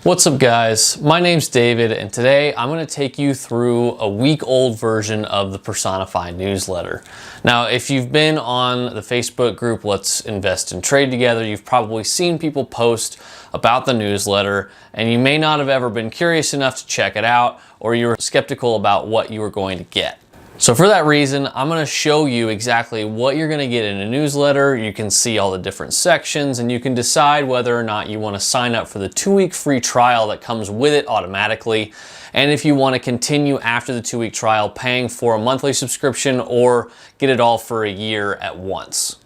What's up guys, my name's David and today I'm going to take you through a week-old version of the PersonaFi newsletter. Now if you've been on the Facebook group Let's Invest and Trade Together, you've probably seen people post about the newsletter and you may not have ever been curious enough to check it out, or you were skeptical about what you were going to get. So for that reason, I'm going to show you exactly what you're going to get in a newsletter. You can see all the different sections and you can decide whether or not you want to sign up for the 2-week free trial that comes with it automatically. And if you want to continue after the 2-week trial paying for a monthly subscription or get it all for a year at once.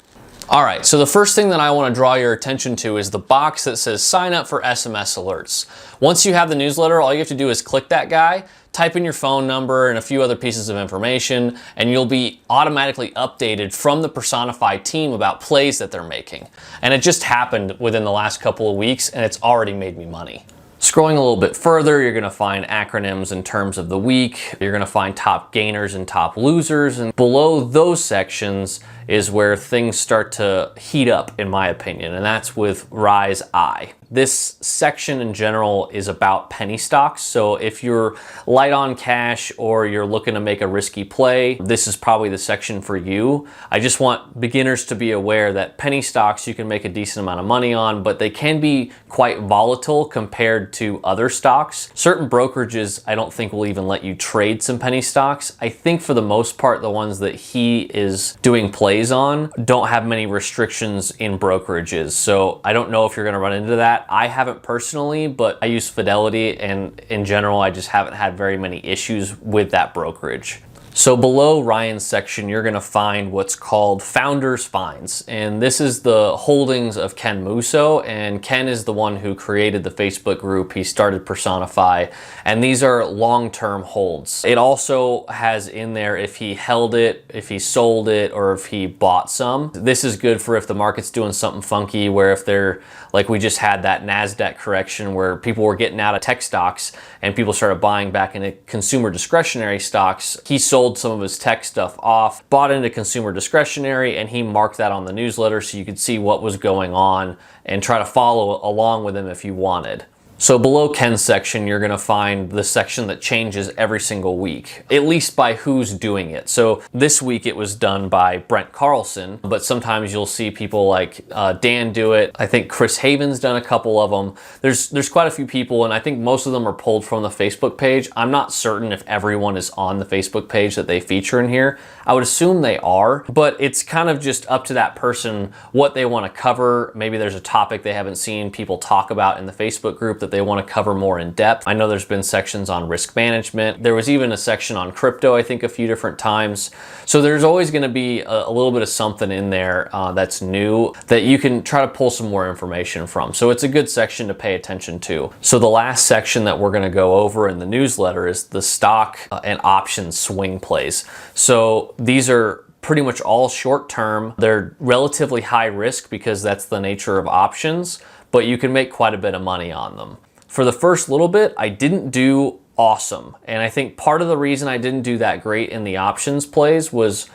All right, so the first thing that I want to draw your attention to is the box that says sign up for SMS Alerts. Once you have the newsletter, all you have to do is click that guy, type in your phone number and a few other pieces of information, and you'll be automatically updated from the PersonaFi team about plays that they're making. And it just happened within the last couple of weeks and it's already made me money. Scrolling a little bit further, you're going to find acronyms in terms of the week. You're going to find top gainers and top losers. And below those sections is where things start to heat up, in my opinion, and that's with Rise I. This section in general is about penny stocks. So if you're light on cash or you're looking to make a risky play, this is probably the section for you. I just want beginners to be aware that penny stocks you can make a decent amount of money on, but they can be quite volatile compared to other stocks. Certain brokerages I don't think will even let you trade some penny stocks. I think for the most part the ones that he is doing plays on don't have many restrictions in brokerages. So I don't know if you're going to run into that. I haven't personally, but I use Fidelity and in general I just haven't had very many issues with that brokerage. So below Ryan's section, you're going to find what's called Founders Finds. And this is the holdings of Ken Musso. And Ken is the one who created the Facebook group. He started PersonaFi. And these are long-term holds. It also has in there if he held it, if he sold it, or if he bought some. This is good for if the market's doing something funky, where if they're, like we just had that NASDAQ correction where people were getting out of tech stocks and people started buying back into consumer discretionary stocks. He sold some of his tech stuff off, bought into consumer discretionary, and he marked that on the newsletter so you could see what was going on and try to follow along with him if you wanted. So below Ken's section, you're going to find the section that changes every single week, at least by who's doing it. So this week it was done by Brent Carlson, but sometimes you'll see people like Dan do it. I think Chris Haven's done a couple of them. There's quite a few people, and I think most of them are pulled from the Facebook page. I'm not certain if everyone is on the Facebook page that they feature in here. I would assume they are, but it's kind of just up to that person what they want to cover. Maybe there's a topic they haven't seen people talk about in the Facebook group that they want to cover more in depth. I know there's been sections on risk management. There was even a section on crypto, I think, a few different times. So there's always going to be a little bit of something in there that's new that you can try to pull some more information from. So it's a good section to pay attention to. So the last section that we're going to go over in the newsletter is the stock and options swing plays. So these are pretty much all short term. They're relatively high risk because that's the nature of options, but you can make quite a bit of money on them. For the first little bit, I didn't do awesome. And I think part of the reason I didn't do that great in the options plays was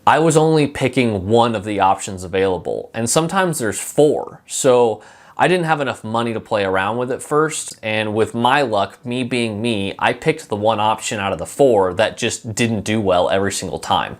I was only picking one of the options available. And sometimes there's 4. So I didn't have enough money to play around with it first. And with my luck, me being me, I picked the one option out of the 4 that just didn't do well every single time.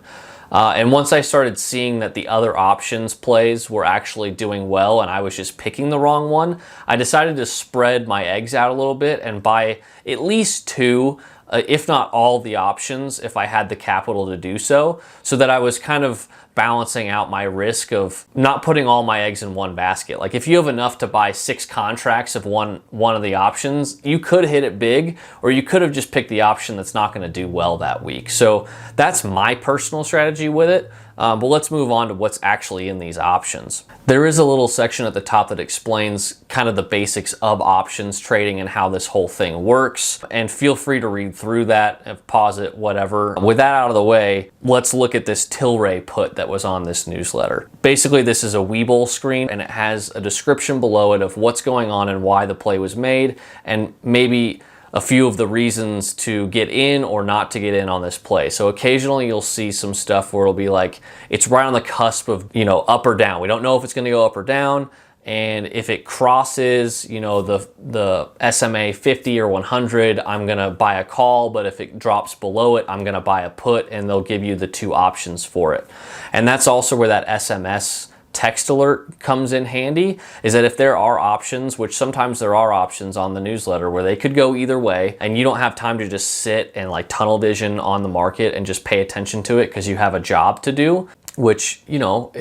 And once I started seeing that the other options plays were actually doing well and I was just picking the wrong one, I decided to spread my eggs out a little bit and buy at least 2, if not all the options, if I had the capital to do so, so that I was kind of balancing out my risk of not putting all my eggs in one basket. Like if you have enough to buy 6 contracts of one of the options, you could hit it big, or you could have just picked the option that's not going to do well that week. So that's my personal strategy with it. But let's move on to what's actually in these options. There is a little section at the top that explains kind of the basics of options trading and how this whole thing works. And feel free to read through that, pause it, whatever. With that out of the way, let's look at this Tilray put that was on this newsletter. Basically, this is a Webull screen and it has a description below it of what's going on and why the play was made, and maybe a few of the reasons to get in or not to get in on this play. So occasionally you'll see some stuff where it'll be like, it's right on the cusp of, up or down. We don't know if it's going to go up or down. and if it crosses, you know, the SMA 50 or 100, I'm gonna buy a call, but if it drops below it, I'm gonna buy a put, and they'll give you the two options for it. And that's also where that SMS text alert comes in handy, is that if there are options, which sometimes there are options on the newsletter where they could go either way, and you don't have time to just sit and like tunnel vision on the market and just pay attention to it because you have a job to do, which, you know,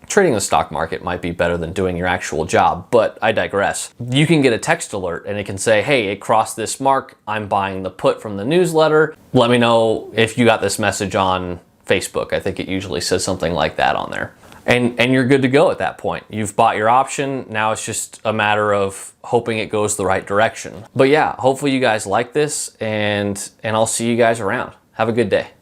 trading the stock market might be better than doing your actual job, but I digress. You can get a text alert and it can say, hey, it crossed this mark, I'm buying the put from the newsletter. Let me know if you got this message on Facebook. I think it usually says something like that on there. And you're good to go at that point. You've bought your option. Now it's just a matter of hoping it goes the right direction. But yeah, hopefully you guys like this, and I'll see you guys around. Have a good day.